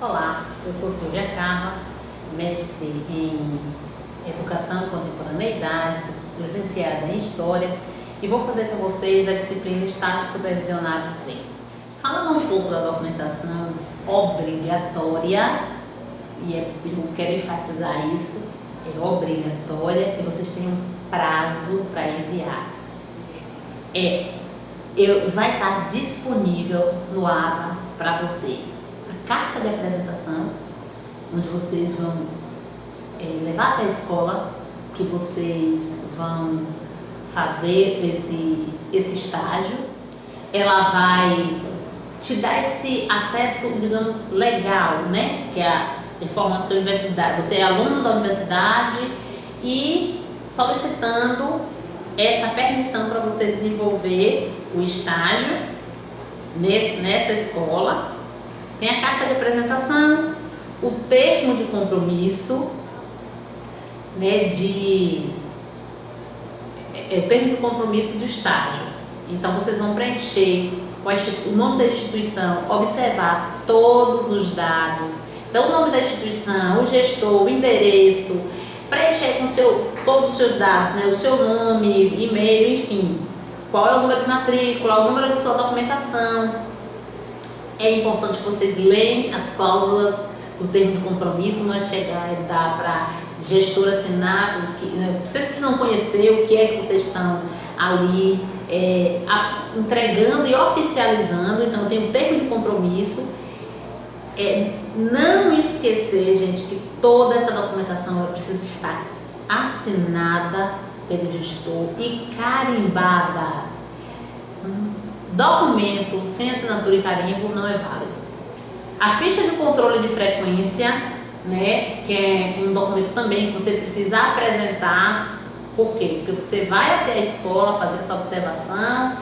Olá, eu sou Silvia Carla, mestre em Educação e Contemporaneidade, sou licenciada em História e vou fazer com vocês a disciplina Estágio Supervisionado 3. Falando um pouco da documentação obrigatória, eu quero enfatizar isso, é obrigatória que vocês tenham prazo para enviar. Vai estar disponível no AVA para vocês a carta de apresentação, onde vocês vão levar até a escola que vocês vão fazer esse estágio. Ela vai te dar esse acesso, digamos, legal, né? Que é informando que a universidade, você é aluno da universidade e solicitando essa permissão para você desenvolver o estágio nessa escola. Tem a carta de apresentação, o termo de compromisso, né, o termo de compromisso do estágio. Então vocês vão preencher com o nome da instituição, observar todos os dados. Então o nome da instituição, o gestor, o endereço, preencher com todos os seus dados, né, o seu nome, e-mail, enfim. Qual é o número de matrícula, o número de sua documentação. É importante que vocês leiam as cláusulas do termo de compromisso, não é chegar e dar para gestor assinar, vocês precisam conhecer o que é que vocês estão ali entregando e oficializando. Então tem o termo de compromisso. Não esquecer, gente, que toda essa documentação precisa estar assinada pelo gestor e carimbada. Documento sem assinatura e carimbo não é válido. A ficha de controle de frequência, né, que é um documento também que você precisa apresentar. Por quê? Porque você vai até a escola fazer essa observação,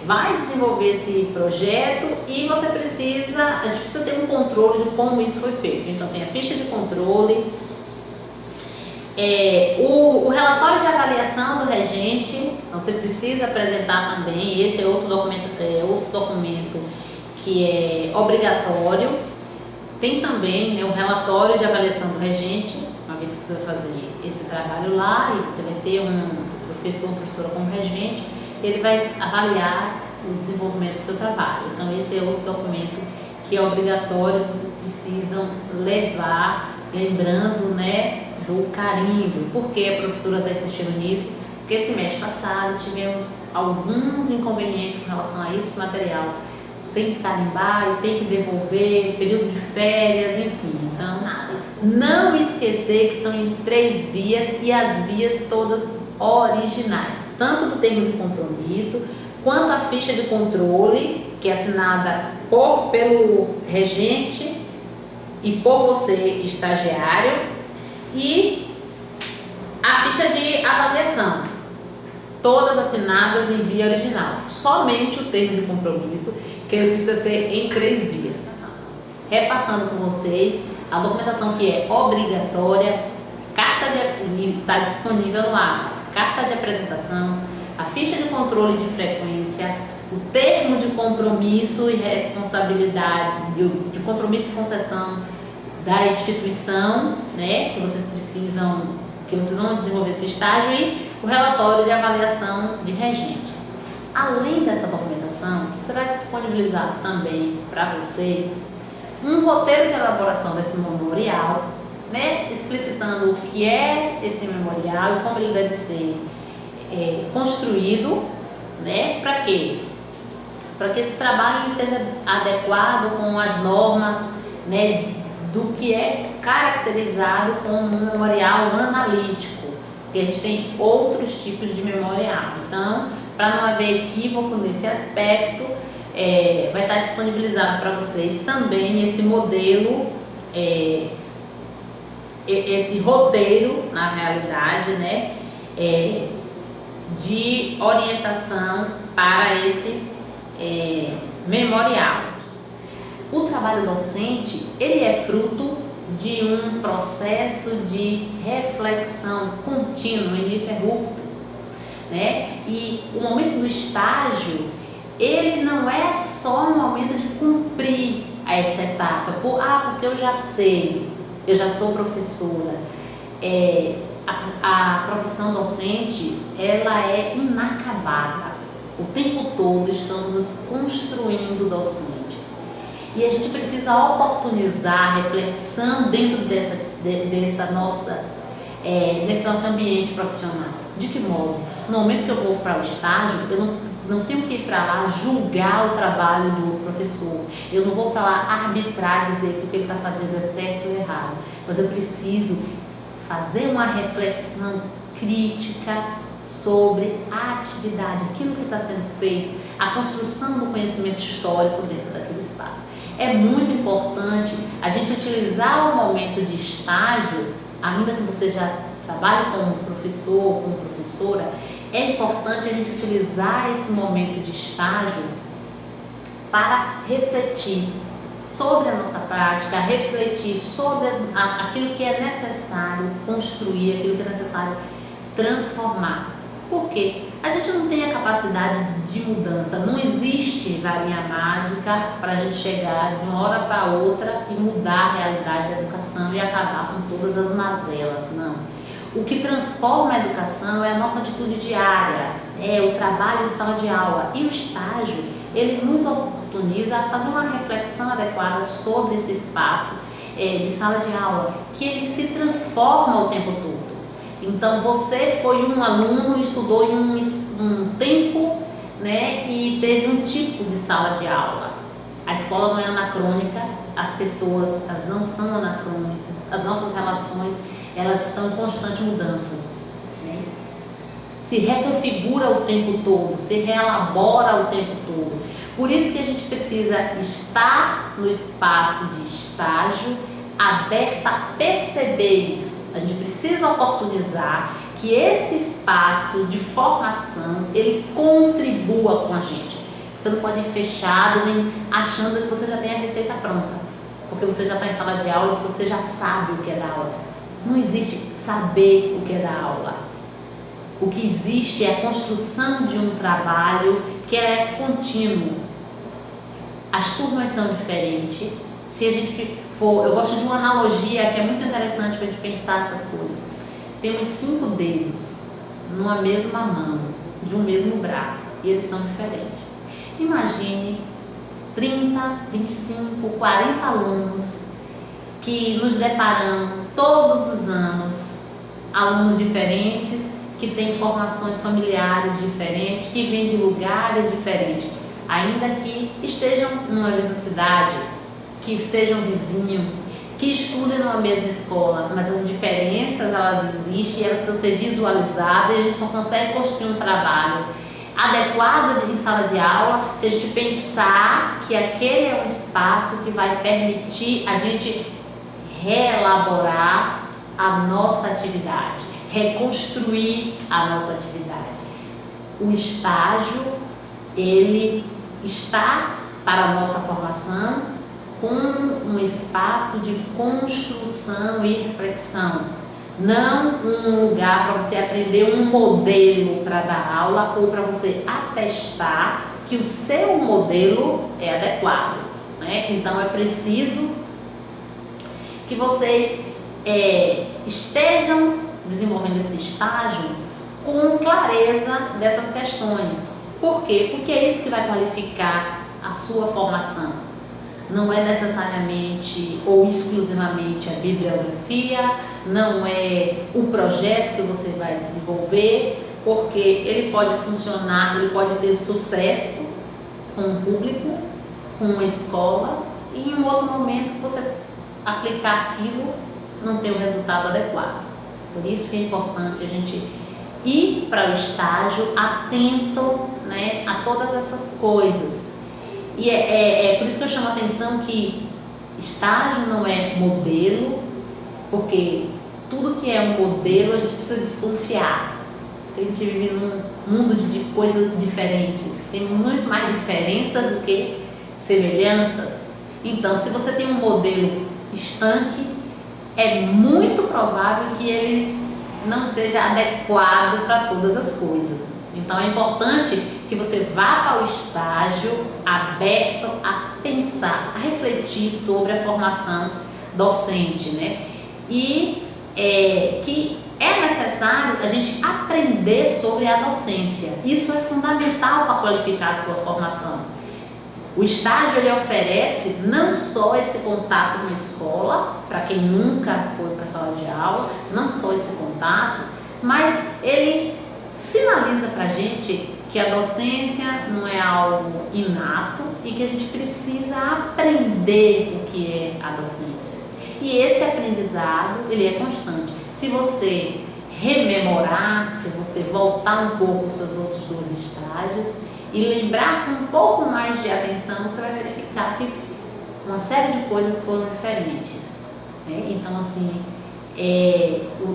vai desenvolver esse projeto e a gente precisa ter um controle de como isso foi feito. Então tem a ficha de controle, o relatório de avaliação do regente, então você precisa apresentar também. Esse é outro documento que é obrigatório. Tem também, né, o relatório de avaliação do regente, uma vez que você vai fazer esse trabalho lá e você vai ter um professor ou professora como regente, ele vai avaliar o desenvolvimento do seu trabalho. Então esse é outro documento que é obrigatório, que vocês precisam levar, lembrando, né, do carimbo. Por que a professora está insistindo nisso? Porque semestre passado tivemos alguns inconvenientes com relação a isso, material sem carimbar e tem que devolver, período de férias, enfim. Então, não esquecer que são em 3 vias e as vias todas originais, tanto do termo de compromisso quanto a ficha de controle, que é assinada pelo regente e por você, estagiário, e a ficha de avaliação, todas assinadas em via original. Somente o termo de compromisso, que ele precisa ser em 3 vias. Repassando com vocês a documentação que é obrigatória, está disponível no AVA, carta de apresentação, a ficha de controle de frequência, o termo de compromisso e responsabilidade, de compromisso e concessão da instituição, né, que vocês vão desenvolver esse estágio, e o relatório de avaliação de regente. Além dessa documentação, será disponibilizado também para vocês um roteiro de elaboração desse memorial, né, explicitando o que é esse memorial e como ele deve ser construído, né, para quê? Para que esse trabalho seja adequado com as normas, né, do que é caracterizado como um memorial analítico, porque a gente tem outros tipos de memorial. Então, para não haver equívoco nesse aspecto, vai estar disponibilizado para vocês também esse modelo, esse roteiro, na realidade, né, de orientação para esse memorial. O trabalho docente, ele é fruto de um processo de reflexão contínua e ininterrupto, né? E o momento do estágio, ele não é só um momento de cumprir a essa etapa, porque eu já sei, eu já sou professora. A profissão docente, ela é inacabada. O tempo todo estamos nos construindo docente. E a gente precisa oportunizar a reflexão dentro desse nosso ambiente profissional. De que modo? No momento que eu vou para o estágio, eu não tenho que ir para lá julgar o trabalho do outro professor. Eu não vou para lá arbitrar, dizer que o que ele está fazendo é certo ou errado. Mas eu preciso fazer uma reflexão crítica sobre a atividade, aquilo que está sendo feito, a construção do conhecimento histórico dentro daquele espaço. É muito importante a gente utilizar o momento de estágio, ainda que você já trabalhe como professor, como professora, é importante a gente utilizar esse momento de estágio para refletir sobre a nossa prática, refletir sobre aquilo que é necessário construir, aquilo que é necessário transformar. Por quê? A gente não tem a capacidade de mudança, não existe varinha mágica para a gente chegar de uma hora para outra e mudar a realidade da educação e acabar com todas as mazelas, não. O que transforma a educação é a nossa atitude diária, é o trabalho de sala de aula. E o estágio, ele nos oportuniza a fazer uma reflexão adequada sobre esse espaço de sala de aula, que ele se transforma o tempo todo. Então, você foi um aluno, estudou em um tempo, né, e teve um tipo de sala de aula. A escola não é anacrônica, as pessoas elas não são anacrônicas, as nossas relações elas estão em constante mudança, né? Se reconfigura o tempo todo, se reelabora o tempo todo. Por isso que a gente precisa estar no espaço de estágio, aberta a perceber isso. A gente precisa oportunizar que esse espaço de formação, ele contribua com a gente. Você não pode ir fechado, nem achando que você já tem a receita pronta, porque você já está em sala de aula, porque você já sabe o que é dar aula. Não existe saber o que é dar aula. O que existe é a construção de um trabalho que é contínuo. As turmas são diferentes. Se a gente for, eu gosto de uma analogia que é muito interessante para a gente pensar essas coisas. Temos 5 dedos numa mesma mão, de um mesmo braço, e eles são diferentes. Imagine 30, 25, 40 alunos que nos deparamos todos os anos, alunos diferentes, que têm formações familiares diferentes, que vêm de lugares diferentes, ainda que estejam numa mesma cidade, que sejam vizinhos, que estudem numa mesma escola, mas as diferenças elas existem, elas precisam ser visualizadas e a gente só consegue construir um trabalho adequado em sala de aula se a gente pensar que aquele é um espaço que vai permitir a gente reelaborar a nossa atividade, reconstruir a nossa atividade. O estágio, ele está para a nossa formação com um espaço de construção e reflexão, não um lugar para você aprender um modelo para dar aula ou para você atestar que o seu modelo é adequado, né? Então é preciso que vocês estejam desenvolvendo esse estágio com clareza dessas questões. Por quê? Porque é isso que vai qualificar a sua formação. Não é necessariamente ou exclusivamente a bibliografia, não é o projeto que você vai desenvolver, porque ele pode funcionar, ele pode ter sucesso com o público, com uma escola, e em um outro momento você aplicar aquilo não ter o resultado adequado. Por isso que é importante a gente ir para o estágio atento, né, a todas essas coisas. E é por isso que eu chamo a atenção que estágio não é modelo, porque tudo que é um modelo a gente precisa desconfiar. A gente vive num mundo de coisas diferentes, tem muito mais diferença do que semelhanças. Então, se você tem um modelo estanque, é muito provável que ele não seja adequado para todas as coisas. Então é importante que você vá para o estágio aberto a pensar, a refletir sobre a formação docente, né? E que é necessário a gente aprender sobre a docência. Isso é fundamental para qualificar a sua formação. O estágio ele oferece não só esse contato com a escola, para quem nunca foi para a sala de aula, não só esse contato, mas ele sinaliza para a gente que a docência não é algo inato e que a gente precisa aprender o que é a docência. E esse aprendizado, ele é constante. Se você rememorar, se você voltar um pouco aos seus outros 2 estágios e lembrar com um pouco mais de atenção, você vai verificar que uma série de coisas foram diferentes, né? Então, assim,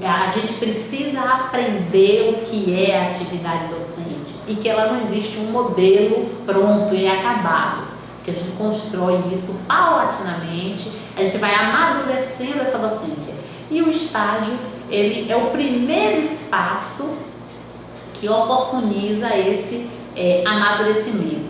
a gente precisa aprender o que é a atividade docente e que ela não existe um modelo pronto e acabado, que a gente constrói isso paulatinamente, a gente vai amadurecendo essa docência. E o estágio, ele é o primeiro espaço que oportuniza esse amadurecimento.